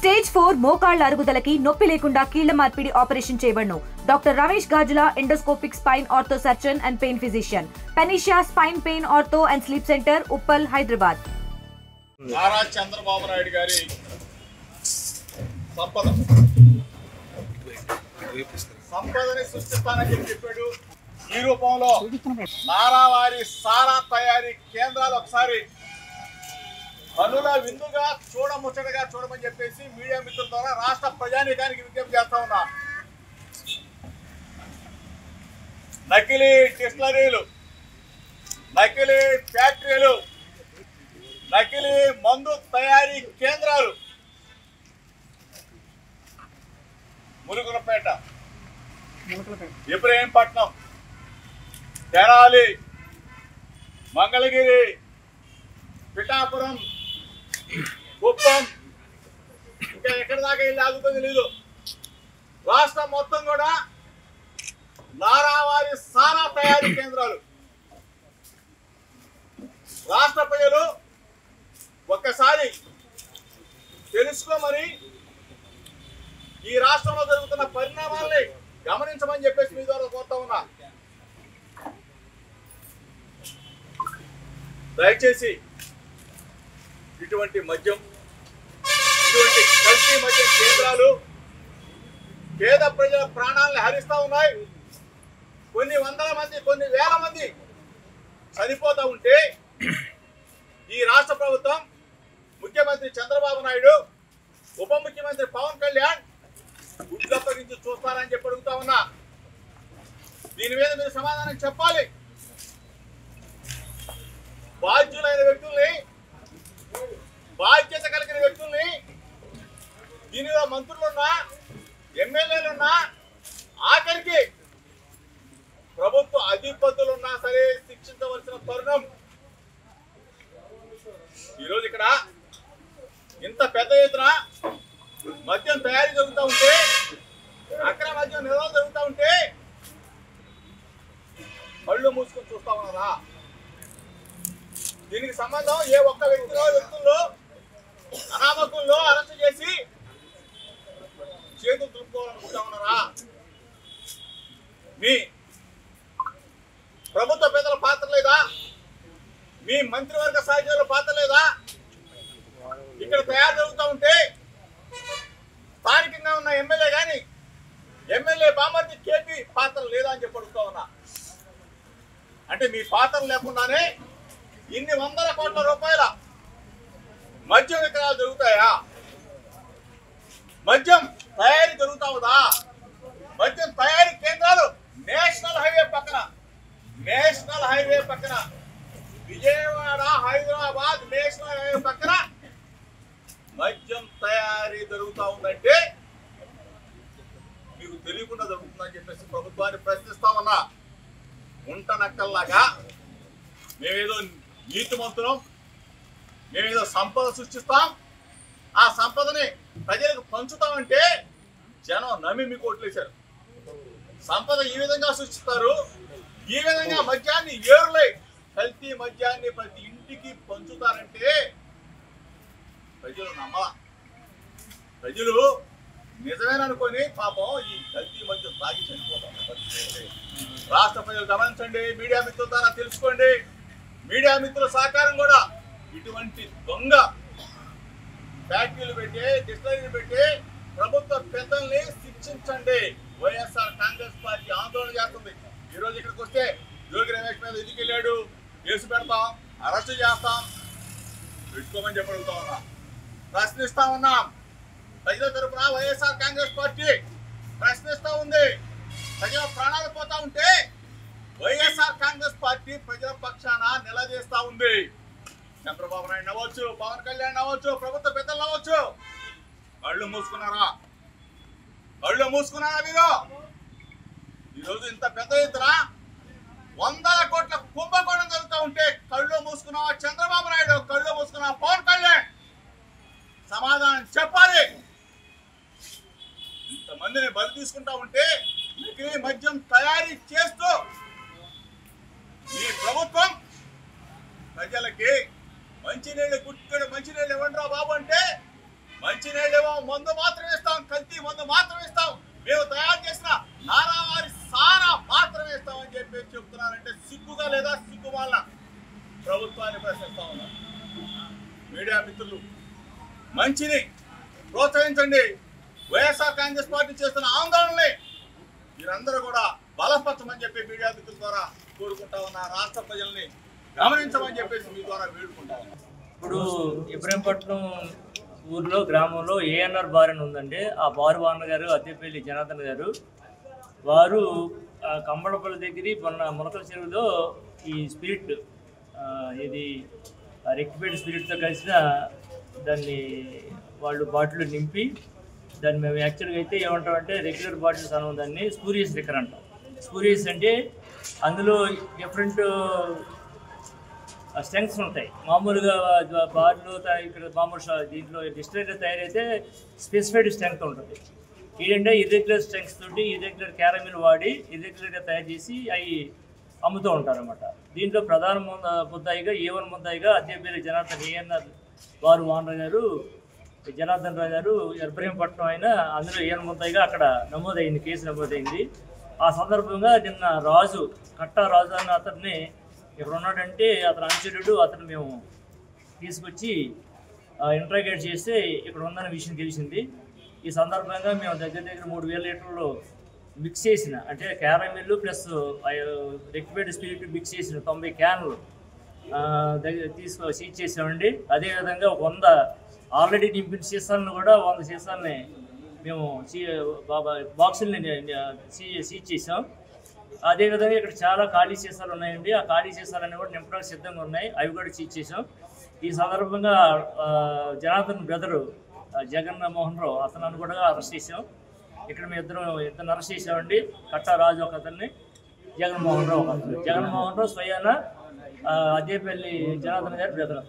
Stage 4 మోకాళ్ల అరుగుదలకి నొప్పి లేకుండా కీళ్ల మార్పిడి ఆపరేషన్ చేయబడును. Doctor Ramesh Gajula, endoscopic spine ortho surgeon and pain physician, పెనిషియా spine pain ortho and sleep centre, Uppal, Hyderabad. Nara Chandrababu Naidu గారి సంపదని సృష్టిస్తానని చెప్పాడు. ఈ రూపంలో నారావారి సారా తయారీ కేంద్రాలు ఒకసారి పనుల విందుగా చూడముచ్చటగా చూడమని చెప్పేసి మీడియా మిత్రుల ద్వారా రాష్ట్ర ప్రజానీకానికి విజ్ఞప్తి చేస్తా ఉన్నా. నకిలీ డిస్టిలరీలు, నకిలీ ఫ్యాక్టరీలు, నకిలీ మందు తయారీ కేంద్రాలు మురుగులపేట, ఇబ్రహీంపట్నం, తెనాలి, మంగళగిరి, పిఠాపురం, కుప్పం, ఇంకా ఎక్కడి దాకా వెళ్ళి ఆగుతుంది లేదు. రాష్ట్రం మొత్తం కూడా నారావారి సారా తయారీ కేంద్రాలు. రాష్ట్ర ప్రజలు ఒక్కసారి తెలుసుకోమని, ఈ రాష్ట్రంలో జరుగుతున్న పరిణామాల్ని గమనించమని చెప్పేసి మీ ద్వారా కోరుతా ఉన్నా. దయచేసి ఇటువంటి మద్యం, ఇటువంటి కల్తీ మద్యం కేంద్రాలు పేద ప్రజల ప్రాణాలను హరిస్తూ ఉన్నాయి. కొన్ని వందల మంది, కొన్ని వేల మంది చనిపోతూ ఉంటే ఈ రాష్ట్ర ప్రభుత్వం, ముఖ్యమంత్రి చంద్రబాబు నాయుడు, ఉప ముఖ్యమంత్రి పవన్ కళ్యాణ్ గుడ్లప్పగించి చూస్తారని చెప్పి అడుగుతా ఉన్నా. దీని మీద మీరు సమాధానం చెప్పాలి. బాధ్యులైన వ్యక్తుల్ని, బాధ్యత కలిగిన వ్యక్తుల్ని, దీనిలో మంత్రులున్నా, ఎమ్మెల్యేలున్నా, ఆఖరికి ప్రభుత్వ అధిపతులున్నా సరే శిక్షించవలసిన తరుణం. ఈరోజు ఇక్కడ ఇంత పెద్ద ఎత్తున మద్యం తయారీ జరుగుతూ ఉంటే, అక్రమ మద్యం నిల్వ జరుగుతూ ఉంటే కళ్ళు మూసుకొని చూస్తా ఉన్నారా? దీనికి సంబంధం ఏ ఒక్క వ్యక్తుల్లో అనామకుల్లో అరెస్ట్ చేసి చేతులు తులుపుకోవాలనుకుంటా ఉన్నారా? మీ ప్రభుత్వ పెద్దల పాత్ర లేదా? మీ మంత్రివర్గ సహచరుల పాత్ర లేదా? ఇక్కడ తయారు జరుగుతూ ఉంటే స్థానికంగా ఉన్న ఎమ్మెల్యే కానీ, ఎమ్మెల్యే బామర్ది కేపీ పాత్ర లేదా అని చెప్పి అడుగుతా ఉన్నా. అంటే మీ పాత్ర లేకుండానే ఇన్ని వందల కోట్ల రూపాయల మద్యం విక్రయాలు జరుగుతాయా? మద్యం తయారీ జరుగుతావుదా? మద్యం తయారీ కేంద్రాలు నేషనల్ హైవే పక్కన విజయవాడ, హైదరాబాద్ నేషనల్ హైవే పక్కన మద్యం తయారీ జరుగుతూ ఉందంటే మీకు తెలియకుండా జరుగుతుందని చెప్పేసి ప్రభుత్వాన్ని ప్రశ్నిస్తా ఉన్నా. ఉంట నక్కల్లాగా మేమేదో నీతిమంతులం, మేమేదో సంపద సృష్టిస్తాం, ఆ సంపదని ప్రజలకు పంచుతామంటే జనం నమ్మి మీకు ఓట్లేశారు. సంపద ఈ విధంగా సృష్టిస్తారు, ఈ విధంగా మద్యాన్ని ఏరులై కల్తీ మద్యాన్ని ప్రతి ఇంటికి పంచుతారంటే ప్రజలు నమ్మలా. ప్రజలు నిజమేననుకొని పాపం ఈ కల్తీ మద్యం తాగి చనిపోతాం. రాష్ట్ర ప్రజలు గమనించండి, మీడియా మిత్రుల ద్వారా తెలుసుకోండి. మీడియా మిత్రుల సహకారం కూడా ఇటువంటి దొంగ ఫ్యాక్టరీలు పెట్టి, డిస్టిలరీలు పెట్టి ప్రభుత్వ పెద్దల్ని శిక్షించండి. వైఎస్ఆర్ కాంగ్రెస్ పార్టీ ఆందోళన చేస్తుంది. ఈ రోజు ఇక్కడికి వస్తే జోగి రమేష్ మీద ఎందుకు వెళ్ళాడు, కేసు పెడతాం, అరెస్ట్ చేస్తాం, పెట్టుకోమని చెప్పి అడుగుతా ఉన్నా, ప్రశ్నిస్తా ఉన్నాం. ప్రజల తరఫున వైఎస్ఆర్ కాంగ్రెస్ పార్టీ ప్రశ్నిస్తా ఉంది. ప్రజల ప్రాణాలు పోతా ఉంటే వైఎస్ఆర్ కాంగ్రెస్ పార్టీ ప్రజల పక్షాన నిలదీస్తా ఉంది. చంద్రబాబు నాయుడు అవ్వచ్చు, పవన్ కళ్యాణ్ అవ్వచ్చు, ప్రభుత్వ పెద్దలు అవ్వచ్చు, కళ్ళు మూసుకున్నారా? కళ్ళు మూసుకున్నారా మీరు? ఈరోజు ఇంత పెద్ద ఎత్తున వందల కోట్ల కుంభకోణం జరుగుతూ ఉంటే కళ్ళు మూసుకున్నావా చంద్రబాబు నాయుడు? కళ్ళు మూసుకున్నావా పవన్ కళ్యాణ్? సమాధానం చెప్పాలి. ఇంతమందిని బలి తీసుకుంటా ఉంటే నకిలీ మద్యం తయారీ చేస్తూ ఈ ప్రభుత్వం ప్రజలకి మంచినీళ్ళు, గుట్టెడు మంచినీళ్ళు ఇవ్వండిరా బాబు అంటే మంచినీళ్ళేమో మందు మాత్రం ఇస్తాం, కల్తీ మందు మాత్రం ఇస్తాం, మేము తయారు చేసిన నారావారి సారా మాత్రమే ఇస్తామని చెప్పి చెప్తున్నారంటే సిగ్గుగా లేదా? సిగ్గు వల్ల ప్రభుత్వాన్ని ప్రశ్నిస్తా ఉన్నాం. మీడియా మిత్రులు, మంచిని ప్రోత్సహించండి. వైఎస్ఆర్ కాంగ్రెస్ పార్టీ చేస్తున్న ఆందోళనని మీరందరూ కూడా బలపరచమని చెప్పి మీడియా మిత్రుల ద్వారా కోరుకుంటా ఉన్నా. రాష్ట్ర ప్రజల్ని గమనించమని చెప్పేసి మీ ద్వారా వేడుకుంటా ఉన్నా. ఇప్పుడు ఇబ్రహీంపట్నం ఊర్లో గ్రామంలో ఏఎన్ఆర్ బార్ అని ఉందండి. ఆ బారు వాన గారు అద్దెపల్లి జనార్దన్ గారు వారు కంబళపల్లి దగ్గర మొన్న మునకల చెరువులో ఈ స్పిరిట్ ఇది రెక్టిఫైడ్ స్పిరిట్తో కలిసిన దాన్ని వాళ్ళు బాటిల్ నింపి దాన్ని మేము యాక్చువల్గా అయితే ఏమంటామంటే రెగ్యులర్ బాటిల్స్ అనం దాన్ని స్పూరియస్ లిక్కర్ అంటాం. స్పూరియస్ అంటే అందులో డిఫరెంట్ స్ట్రెంగ్స్ ఉంటాయి. మామూలుగా బార్లో ఇక్కడ మామూలు దీంట్లో డిస్టిలరీలో తయారైతే స్పెసిఫైడ్ స్ట్రెంగ్త్ ఉంటుంది. ఏంటంటే ఇర్రెగ్యులర్ స్ట్రెంగ్స్ తోటి ఇర్రెగ్యులర్ క్యారమిల్ వాడి ఇర్రెగ్యులర్గా తయారు చేసి అవి అమ్ముతూ ఉంటారు అన్నమాట. దీంట్లో ప్రధాన ముద్దాయిగా A1 ముద్దాయిగా అద్దెపల్లి జనార్దన్ ఏఎన్ఆర్ వారు వానర్ గారు జనార్దన్ రావు గారు ఇబ్రహీంపట్నం అయినా అందులో A1 ముద్దాయిగా అక్కడ నమోదైంది, కేసు నమోదైంది. ఆ సందర్భంగా నిన్న రాజు కట్టా రాజు అన్న అతన్ని ఇక్కడ ఉన్నాడంటే అతను అనుచరుడు, అతను మేము తీసుకొచ్చి ఇంట్రాగేట్ చేస్తే ఇక్కడ ఉందన్న విషయం తెలిసింది. ఈ సందర్భంగా మేము దగ్గర 3000 లీటర్లు మిక్స్ చేసిన అంటే caramel plus rectified spirit mix చేసిన 90 క్యాన్లు సీజ్ చేసామండి. అదేవిధంగా 100 ఆల్రెడీ నింపిన సీసాలను కూడా 100 సీసాలని మేము బాక్సుల్ని సీజ్ చేసాం. అదేవిధంగా ఇక్కడ చాలా ఖాళీ సీసాలు ఉన్నాయండి. ఆ ఖాళీ సీసాలన్నీ కూడా నింపడానికి సిద్ధంగా ఉన్నాయి, అవి కూడా సీజ్ చేసాం. ఈ సందర్భంగా జనార్దన్ బ్రదరు జగన్ మోహన్ రావు అతను కూడా అరెస్ట్ చేసాం. ఇక్కడ మేము ఇద్దరు అరెస్ట్ చేసామండి. కట్టా రాజు ఒక అతన్ని, జగన్మోహన్ రావు ఒక అతను. జగన్మోహన్ రావు స్వయాన అద్దెపల్లి జనార్దన్ గారి బ్రదర్.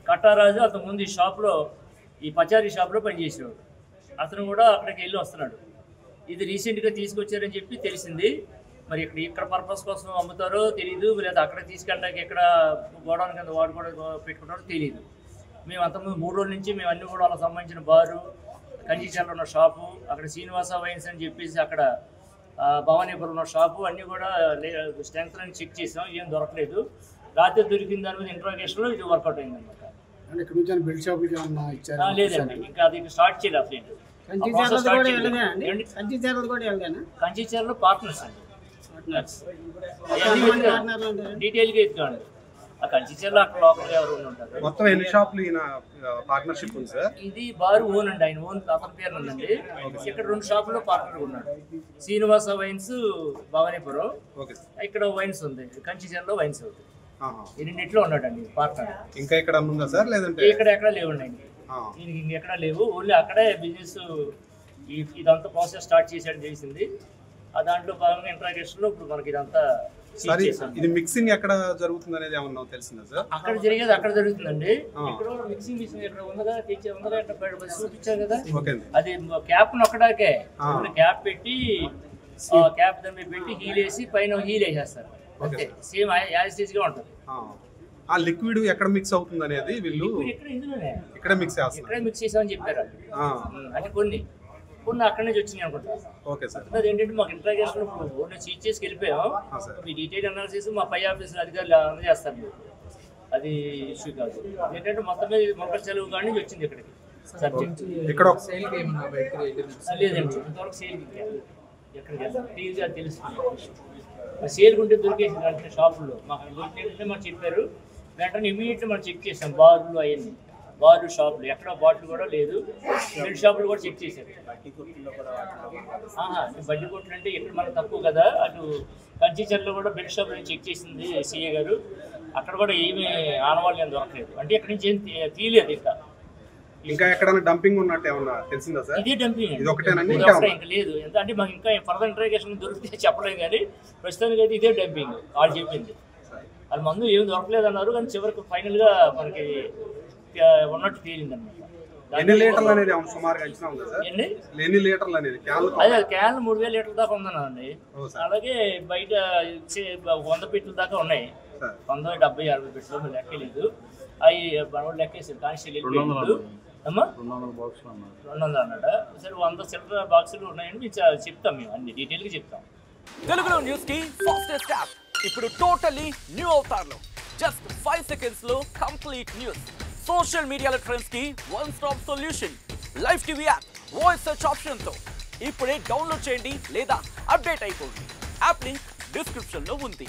కట్టారాజు అతను ముందు ఈ షాప్లో ఈ పచారీ షాప్లో పనిచేసేవాడు. అతను కూడా అక్కడికి వెళ్ళి వస్తున్నాడు. ఇది రీసెంట్గా తీసుకొచ్చారని చెప్పి తెలిసింది. మరి ఇక్కడ పర్పస్ కోసం అమ్ముతారో తెలియదు, లేదా అక్కడ తీసుకెళ్ళడానికి ఎక్కడ గోడౌన్ కింద వాడు కూడా పెట్టుకుంటారో తెలియదు. మేము అంతకుముందు 3 రోజుల నుంచి మేము అన్నీ కూడా వాళ్ళకి సంబంధించిన బారు, కంచిచర్ల ఉన్న షాపు, అక్కడ శ్రీనివాస వైన్స్ అని చెప్పేసి అక్కడ భవానీపురం ఉన్న షాపు అన్నీ కూడా స్ట్రెంగ్త్ అని చెక్ చేసాం, ఏం దొరకలేదు. రాత్రి దొరికిన దాని మీద ఇంట్రాగేషన్లో ఇది వర్కౌట్ అయిందన్నమాట. లేదండి, ఇంకా అది స్టార్ట్ చేయలేదు. కంచిచర్ల పార్ట్నర్స్ అండి, డీటెయిల్గా ఎత్తుకోండి. ఆ కంచిచర్ల అక్కడ లోకల్గా ఎవరు ఉంటారు. మొత్తం ఎన్ని షాపులు పార్ట్నర్షిప్ ఉంది సార్? ఇది బారు ఓన్ అండి, ఆయన ఓన్ అతని పేరు ఉందండి. ఇక్కడ 2 షాపుల్లో పార్ట్నర్ ఉన్నాడు. శ్రీనివాస వైన్స్ భవానీపురం, ఇక్కడ వైన్స్ ఉంది, కంచిచర్లో వైన్స్ అవుతుంది. ఈ రెండిట్లో ఉన్నాడండి పార్ట్నర్. ఇంకా ఇక్కడ ఉందా సార్? లేదంటే ఇక్కడ ఎక్కడ లేవండి ఆయనకి, ఈయనకి ఇంకెక్కడా లేవు. ఓన్లీ అక్కడే బిజినెస్ ఇదంతా ప్రాసెస్ స్టార్ట్ చేసాడు తెలిసింది. ఆ దాంట్లో భాగంగా ఇంట్రాగేషన్లో ఇప్పుడు మనకి ఇదంతా ఇది మిక్సింగ్ ఎక్కడ జరుగుతుంది అనేది ఏమన్నా తెలిసిందా సార్? అక్కడ జరిగేది అక్కడ జరుగుతుందండి. ఇక్కడ మిక్సింగ్ మిషన్ ఇక్కడ ఉందగా చూపించారు కదా, అది క్యాప్ నొక్కడాకే క్యాప్ పెట్టి క్యాప్ దాని పెట్టి హీల్ వేసి పైన హీల్ వేసేస్తారు అంతే, సేమ్ యాజ్ గా ఉంటుంది. ఆ లిక్విడ్ ఎక్కడ మిక్స్ అవుతుంది అనేది వీళ్ళు ఇక్కడ మిక్స్ చేసామని చెప్పారు. అంటే కొన్ని అక్కడి నుంచి వచ్చినాయి అనుకుంటా. అది ఏంటంటే మాకు ఇంట్రాగేషన్ ఇప్పుడు సీజ్ చేసి వెళ్ళిపోయాం. మీ డీటెయిల్ అనాలిసిస్ మా పై ఆఫీసులు అధికారులు అందజేస్తారు. అది ఇష్యూ కాదు. ఏంటంటే మొత్తం మీద మొక్క చెరువు కాడి నుంచి వచ్చింది ఇక్కడికి సబ్జెక్ట్. లేదండి, ఇంతవరకు సేల్ ఎక్కడికి క్లియర్గా తెలుస్తుంది. సేల్ ఉంటే దొరికేసింది అంటే షాపుల్లో మాకు దొరికినట్టే మాకు చెప్పారు. వెంటనే ఇమీడియట్గా మనం చెక్ చేసాం బార్లు అవన్నీ, బార్లు షాపులు ఎక్కడ బాటిల్ కూడా లేదు. బెడ్ షాపులు కూడా చెక్ చేశారు. బడ్డీ కొట్లు అంటే ఇక్కడ మనకు తక్కువ కదా, అటు కంచిచర్లో కూడా బెడ్ షాపులు చెక్ చేసింది సిఏ గారు. అక్కడ కూడా ఏమీ ఆనవాళ్ళు ఏం దొరకలేదు. అంటే ఎక్కడి నుంచి ఏం తీయలేదు. ఇంకా ఎక్కడైనా డంపింగ్ ఉన్నట్టు ఏమన్నా తెలిసిందా సార్? ఇదే డంపింగ్, ఇది ఒకటేనండి, ఇంకా లేదు. అంటే మాకు ఇంకా ఫర్దర్ ఇంట్రాగేషన్ దొరికితే చెప్పలేము, కానీ ప్రస్తుతానికి అయితే ఇదే డంపింగ్ వాళ్ళు చెప్పింది. వాళ్ళ మందు ఏమి దొరకలేదు అన్నారు, కానీ చివరికి ఫైనల్గా మనకి ఉన్నట్టు తేలింది అనమాట. ఎన్ని లీటర్లు అనేది సుమారుగా అంచనా ఉందా సార్? ఎన్ని లీటర్లు అనేది? అదే క్యాన్లు 3000 లీటర్ల దాకా ఉందన్నారండి. అలాగే బయట 100 పెట్టెల దాకా ఉన్నాయి. 100, 70, 60 పెట్టెలు లెక్కలేదు. అవి మనోడు లెక్కేసారు, కానిస్టేబుల్ అమ్మా 200 అన్నాడా? సరే 100 చిల్లర బాక్సులు ఉన్నాయని మేము చెప్తాం, మేము అన్ని డీటెయిల్గా చెప్తాం. తెలుగులో న్యూస్ కి ఫాస్టెస్ట్ యాప్ ఇప్పుడు టోటల్లీ న్యూ అవతార్లో జస్ట్ 5 సెకండ్స్ లో కంప్లీట్ న్యూస్. సోషల్ మీడియాలో ట్రెండ్స్ కి one stop solution. Live TV app voice search option తో ఇప్పుడే డౌన్లోడ్ చేయండి లేదా అప్డేట్ అయిపోండి. యాప్ లింక్ డిస్క్రిప్షన్ లో ఉంది.